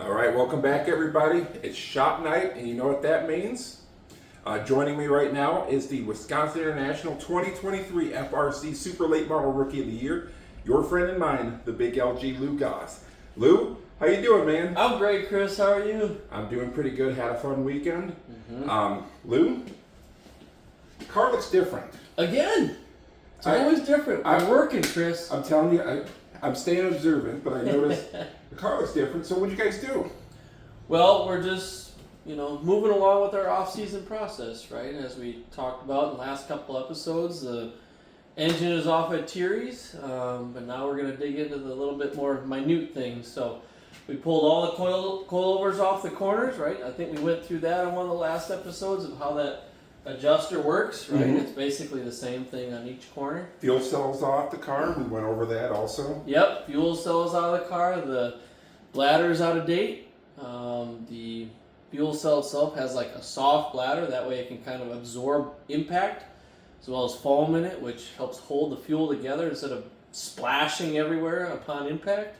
All right, welcome back, everybody. It's shop night, and you know what that means. Joining me right now is the Wisconsin International 2023 FRC Super Late Model Rookie of the Year, your friend and mine, the big LG Lou Goss. Lou, how you doing, man? I'm great, Chris. How are you? I'm doing pretty good. Had a fun weekend. Lou, the car looks different. Again, it's always different. I'm working, Chris. I'm telling you, I'm staying observant, but I noticed the car looks different. So what'd you guys do? Well, we're just, moving along with our off-season process, right? As we talked about in the last couple episodes, the engine is off at Thierry's, but now we're going to dig into the little bit more minute things. So we pulled all the coilovers off the corners, right? I think we went through that on one of the last episodes of how that adjuster works, right? It's basically the same thing on each corner. Fuel cells off the car. We went over that also. Yep, fuel cells out of the car. The bladder's out of date. The fuel cell itself has like a soft bladder. That way it can kind of absorb impact, as well as foam in it, which helps hold the fuel together instead of splashing everywhere upon impact.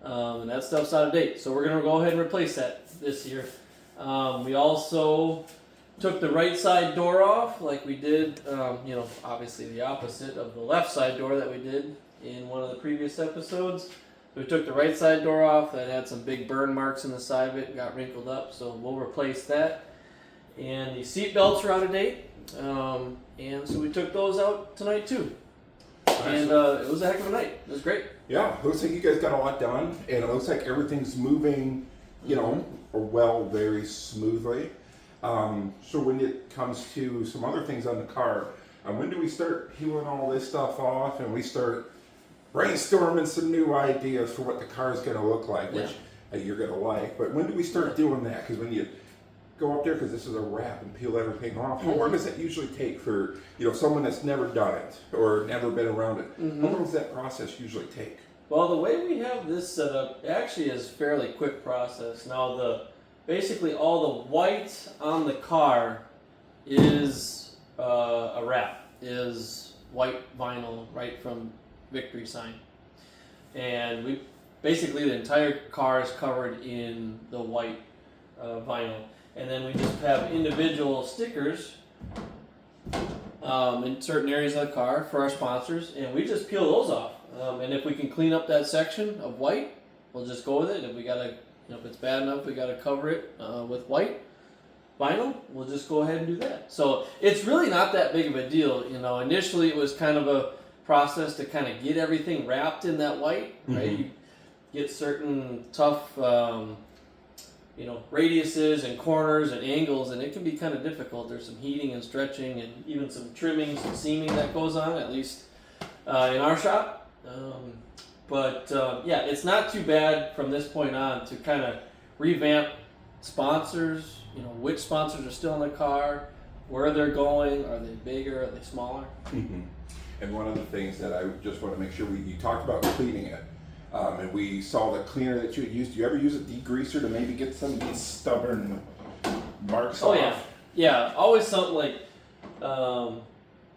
And that stuff's out of date. So we're going to go ahead and replace that this year. We also took the right side door off like we did, obviously the opposite of the left side door that we did in one of the previous episodes. We took the right side door off. That had some big burn marks in the side of it, got wrinkled up, so we'll replace that. And the seat belts are out of date, and so we took those out tonight too. Nice. And it was a heck of a night. It was great. Yeah, looks like you guys got a lot done, and it looks like everything's moving, very smoothly. So when it comes to some other things on the car, when do we start peeling all this stuff off and we start brainstorming some new ideas for what the car is going to look like, which you're going to like? But when do we start doing that? Because when you go up there, because this is a wrap, and peel everything off, how long does that usually take for someone that's never done it or never been around it? How long does that process usually take? Well, the way we have this set up actually is a fairly quick process. Now, basically all the white on the car is a wrap, is white vinyl right from Victory Sign. And the entire car is covered in the white vinyl. And then we just have individual stickers in certain areas of the car for our sponsors, and we just peel those off. And if we can clean up that section of white, we'll just go with it. If we gotta, if it's bad enough, we gotta cover it with white vinyl, we'll just go ahead and do that. So it's really not that big of a deal. Initially it was kind of a process to kind of get everything wrapped in that white, right? You get certain tough, radiuses and corners and angles, and it can be kind of difficult. There's some heating and stretching and even some trimming, some seaming that goes on, at least in our shop. It's not too bad from this point on to kind of revamp sponsors, which sponsors are still in the car, where they're going, are they bigger, are they smaller? And one of the things that I just want to make sure you talked about cleaning it. And we saw the cleaner that you had used. Do you ever use a degreaser to maybe get some of these stubborn marks off? Oh, yeah. Always something like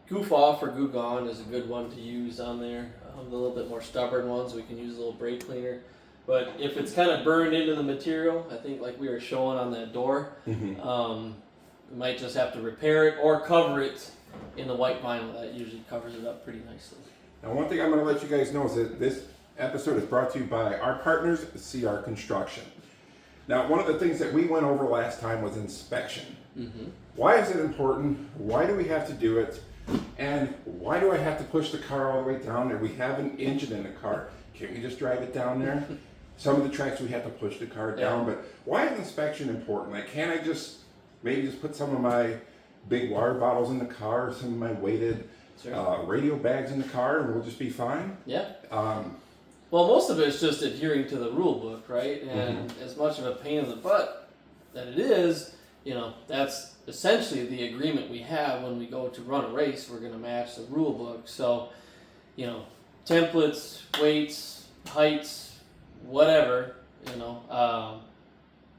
Goof Off or Goo Gone is a good one to use on there. The little bit more stubborn ones, we can use a little brake cleaner. But if it's kind of burned into the material, I think like we were showing on that door, we might just have to repair it or cover it in the white vinyl. That usually covers it up pretty nicely. Now, one thing I'm going to let you guys know is that this episode is brought to you by our partners, CR Construction. Now, one of the things that we went over last time was inspection. Why is it important? Why do we have to do it? And why do I have to push the car all the way down there? We have an engine in the car. Can't we just drive it down there? Some of the tracks we have to push the car down, but why is inspection important? Like, can't I maybe just put some of my big water bottles in the car, or some of my weighted radio bags in the car, and we'll just be fine? Yeah. Well, most of it's just adhering to the rule book, right? And as much of a pain in the butt that it is, that's essentially the agreement we have when we go to run a race. We're going to match the rule book. So, templates, weights, heights, whatever,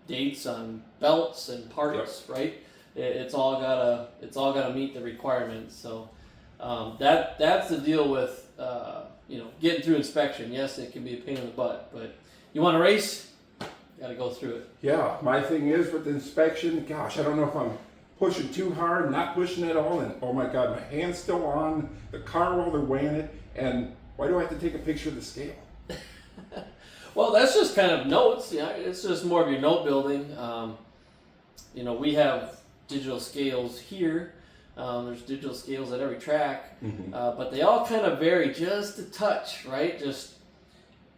dates on belts and parts, right? It's all gotta meet the requirements. So that's the deal with getting through inspection. Yes, it can be a pain in the butt, but you want to race, got to go through it. Yeah, my thing is with the inspection, gosh, I don't know if I'm pushing too hard, not pushing at all, and oh my God, my hand's still on the car while they're weighing it, and why do I have to take a picture of the scale? Well, that's just kind of notes. Yeah, it's just more of your note building. We have digital scales here. There's digital scales at every track, but they all kind of vary just a touch, right? Just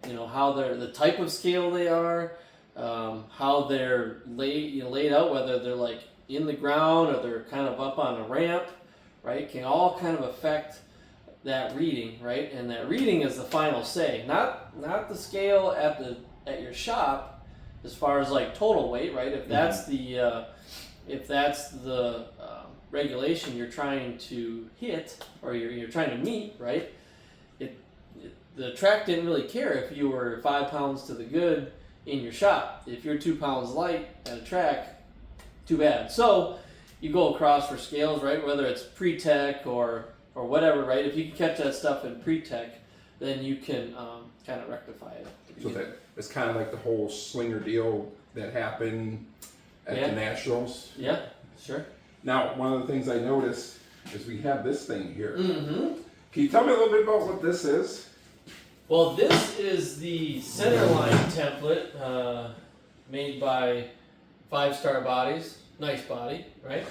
how they're the type of scale they are, how they're laid out, whether they're like in the ground or they're kind of up on a ramp, right? Can all kind of affect that reading, right? And that reading is the final say, not the scale at your shop, as far as like total weight, right? If that's the regulation you're trying to hit or you're trying to meet, right? The track didn't really care if you were 5 pounds to the good in your shop. If you're 2 pounds light at a track, too bad. So you go across for scales, right? Whether it's pre-tech or whatever, right? If you can catch that stuff in pre-tech, then you can kind of rectify it. So that it's kind of like the whole slinger deal that happened at the Nationals. Yeah, sure. Now, one of the things I noticed is we have this thing here. Mm-hmm. Can you tell me a little bit about what this is? Well, this is the centerline template made by 5-Star Bodies. Nice body, right?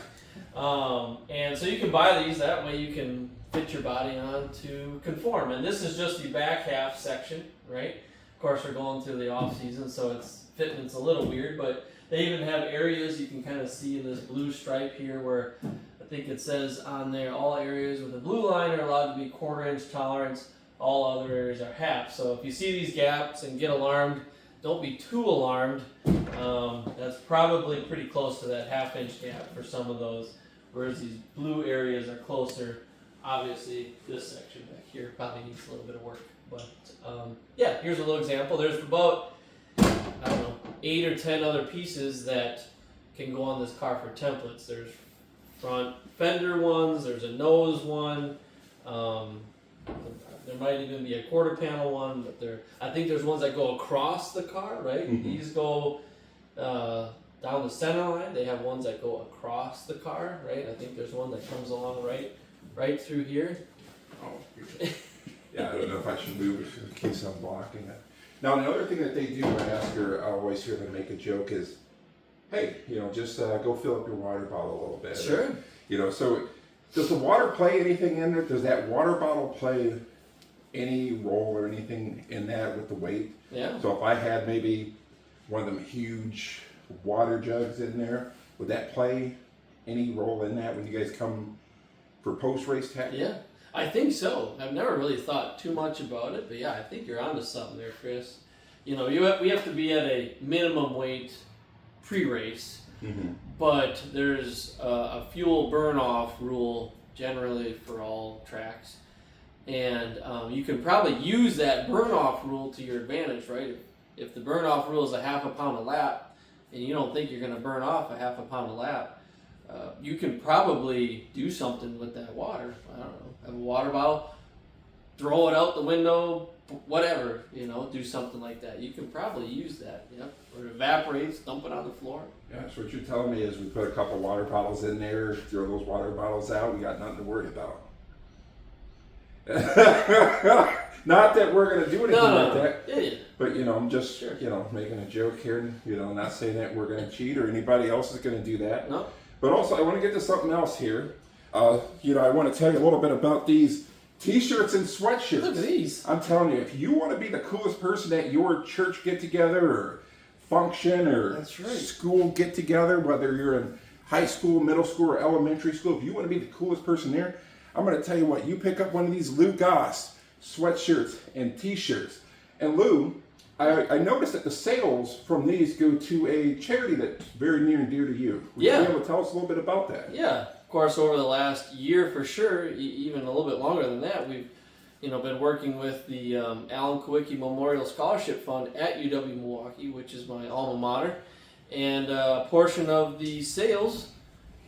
And so you can buy these, that way you can fit your body on to conform. And this is just the back half section, right? Of course, we're going through the off season, so fitment's a little weird, but they even have areas you can kind of see in this blue stripe here where I think it says on there, all areas with a blue line are allowed to be 1/4 inch tolerance, all other areas are half. So if you see these gaps and get alarmed, don't be too alarmed. That's probably pretty close to that 1/2 inch gap for some of those, whereas these blue areas are closer. Obviously, this section back here probably needs a little bit of work. But yeah, here's a little example. There's about, 8 or 10 other pieces that can go on this car for templates. There's front fender ones, there's a nose one, there might even be a quarter panel one, but I think there's ones that go across the car, right? Mm-hmm. These go down the center line. They have ones that go across the car, right? I think there's one that comes along right through here. Oh, yeah, I don't know if I should move it in case I'm blocking it. Now, another thing that they do, I always hear them make a joke is, hey, just go fill up your water bottle a little bit. Sure. So does the water play anything in it? Does that water bottle play any role or anything in that with the weight? Yeah. So if I had maybe one of them huge water jugs in there, would that play any role in that when you guys come for post-race tech? Yeah, I think so. I've never really thought too much about it, but yeah, I think you're onto something there, Chris. We have to be at a minimum weight pre-race, but there's a fuel burn-off rule generally for all tracks, and you can probably use that burn-off rule to your advantage, right? If the burn-off rule is a 1/2 pound a lap, and you don't think you're going to burn off a 1/2 pound a lap, you can probably do something with that water. I don't know, have a water bottle, throw it out the window, whatever, do something like that. You can probably use that, or it evaporates, dump it on the floor. Yeah, so what you're telling me is we put a couple water bottles in there, throw those water bottles out, we got nothing to worry about. Not that we're going to do anything like that. Yeah. But, I'm just, making a joke here, not saying that we're going to cheat or anybody else is going to do that. No. But also, I want to get to something else here. I want to tell you a little bit about these t-shirts and sweatshirts. Look at these. I'm telling you, if you want to be the coolest person at your church get-together or function or That's right. school get-together, whether you're in high school, middle school, or elementary school, if you want to be the coolest person there, I'm going to tell you what, you pick up one of these Lou Goss sweatshirts and t-shirts. And Lou, I noticed that the sales from these go to a charity that's very near and dear to you. Would you be able to tell us a little bit about that? Yeah, of course, over the last year for sure, even a little bit longer than that, we've been working with the Alan Kowicki Memorial Scholarship Fund at UW-Milwaukee, which is my alma mater, and a portion of the sales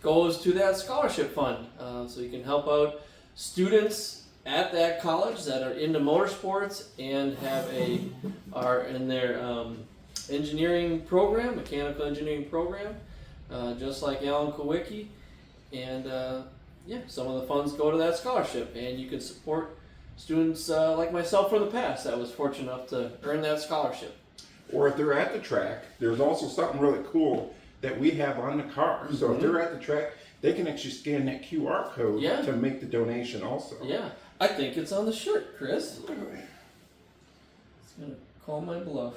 goes to that scholarship fund, so you can help out students at that college that are into motorsports and are in their engineering program, mechanical engineering program, just like Alan Kowicki. And yeah, some of the funds go to that scholarship, and you can support students like myself from the past that was fortunate enough to earn that scholarship. Or if they're at the track, there's also something really cool that we have on the car. So if they're at the track, they can actually scan that QR code to make the donation also. Yeah, I think it's on the shirt, Chris. It's gonna call my bluff.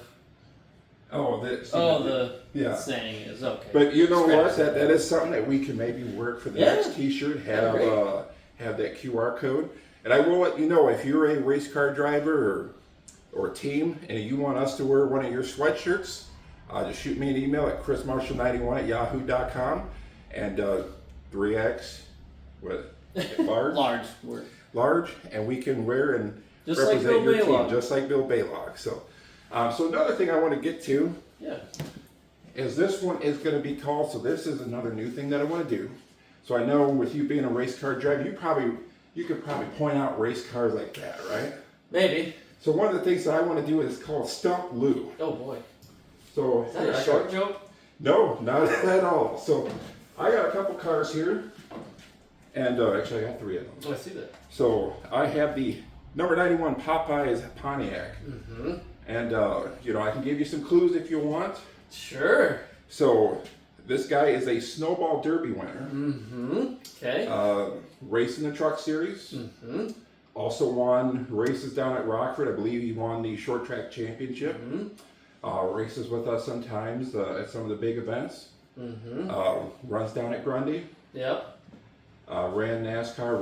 Oh, the saying is okay. But you know what? That is something that we can maybe work for the next T-shirt. Have that QR code. And I will let you know, if you're a race car driver or a team and you want us to wear one of your sweatshirts, just shoot me an email at chrismarshall91@yahoo.com, and 3X large, and we can wear and just represent like your Bill team, just like Bill Baylog. So another thing I want to get to is this one is going to be called. So this is another new thing that I want to do. So I know with you being a race car driver, you could probably point out race cars like that, right? Maybe. So one of the things that I want to do is called Stump Lou. Oh boy. So is that a short joke? No, not at all. So I got a couple cars here, and actually I got 3 of them. Oh, I see that. So I have the number 91 Popeye's Pontiac, and I can give you some clues if you want. Sure. So this guy is a Snowball Derby winner. Okay. Racing the Truck Series. Also won races down at Rockford. I believe he won the short track championship. Races with us sometimes at some of the big events. Runs down at Grundy. Yep. Ran NASCAR,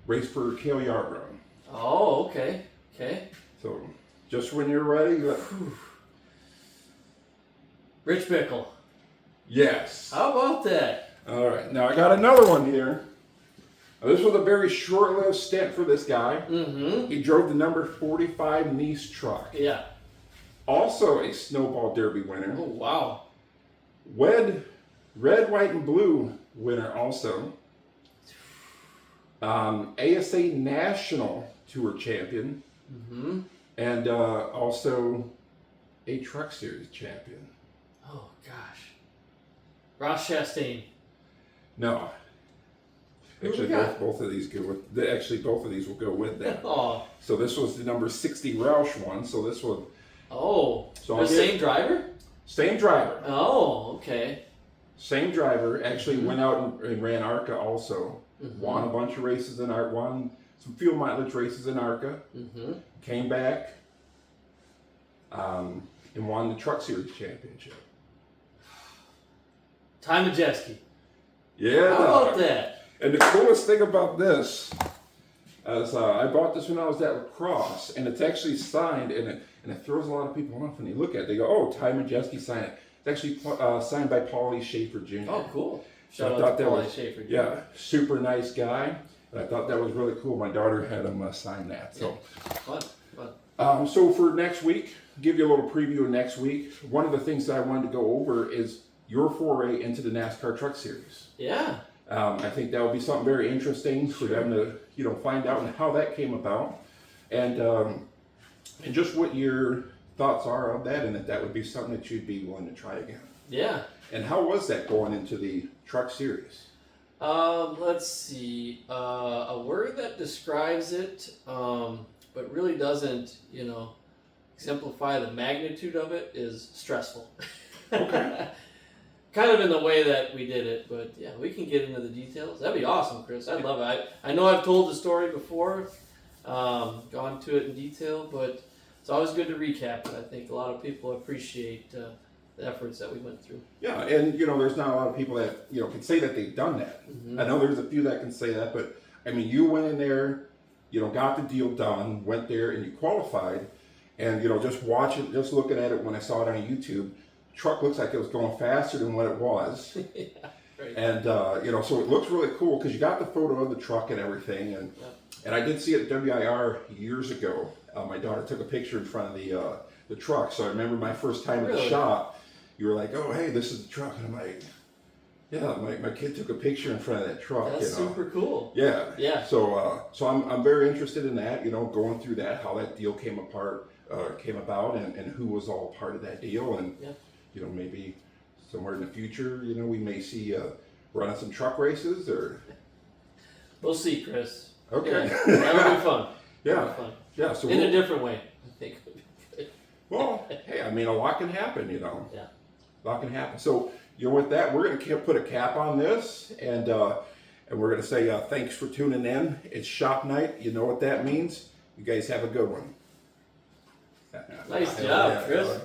raced for Cale Yarborough. Oh, okay. Okay. So just when you're ready, Rich Bickle. Yes. How about that? All right. Now I got another one here. Now, this was a very short-lived stint for this guy. He drove the number 45 Nice truck. Yeah. Also a Snowball Derby winner. Oh, wow. Red, white, and blue winner also. ASA National Tour champion. And also a Truck Series champion. Oh, gosh. Ross Chastain. No. Actually, both of these go with. Both of these will go with that. Oh. So this was the number 60 Roush one. So this one. Oh. So the same driver? Same driver. Oh, okay. Same driver. Actually went out and ran ARCA also. Won a bunch of races in ARCA. Won some fuel mileage races in ARCA. Came back. And won the Truck Series championship. Ty Majeski. Yeah. How about that? And the coolest thing about this is I bought this when I was at lacrosse, and it's actually signed, and it throws a lot of people off when they look at it. They go, "Oh, Ty Majeski signed it." It's actually signed by Paulie Schaefer Jr. Oh, cool. So I thought that was super nice guy, and I thought that was really cool. My daughter had him sign that. So fun. So for next week, give you a little preview of next week. One of the things that I wanted to go over is your foray into the NASCAR Truck Series. Yeah. I think that will be something very interesting for them to, find out and how that came about, and just what your thoughts are of that, and if that would be something that you'd be willing to try again. Yeah. And how was that going into the Truck Series? Let's see. A word that describes it, but really doesn't, exemplify the magnitude of it is stressful. Okay. Kind of in the way that we did it, but yeah, we can get into the details. That'd be awesome, Chris. I'd love it. I know I've told the story before, gone to it in detail, but it's always good to recap it. I think a lot of people appreciate the efforts that we went through. Yeah, and there's not a lot of people that can say that they've done that. I know there's a few that can say that, but I mean, you went in there, got the deal done, went there, and you qualified, and just looking at it when I saw it on YouTube. Truck looks like it was going faster than what it was. Yeah, right. And so it looks really cool because you got the photo of the truck and everything, and I did see it at WIR years ago. My daughter took a picture in front of the truck, so I remember my first time at the shop. You were like, "Oh, hey, this is the truck," and I'm like, "Yeah, my kid took a picture in front of that truck." That's super cool. Yeah. Yeah. So I'm very interested in that. Going through that, how that deal came apart. came about and who was all part of that deal. And, Yeah. you know, maybe somewhere in the future, you know, we may see running some truck races or. We'll see, Chris. Okay. Yeah, that'll be fun. Yeah. That'll be fun. Yeah. So In a different way, I think. well, hey, I mean, a lot can happen, you know. Yeah. A lot can happen. So, you know, with that, we're going to put a cap on this, and we're going to say thanks for tuning in. It's shop night. You know what that means. You guys have a good one. Nice job, Chris.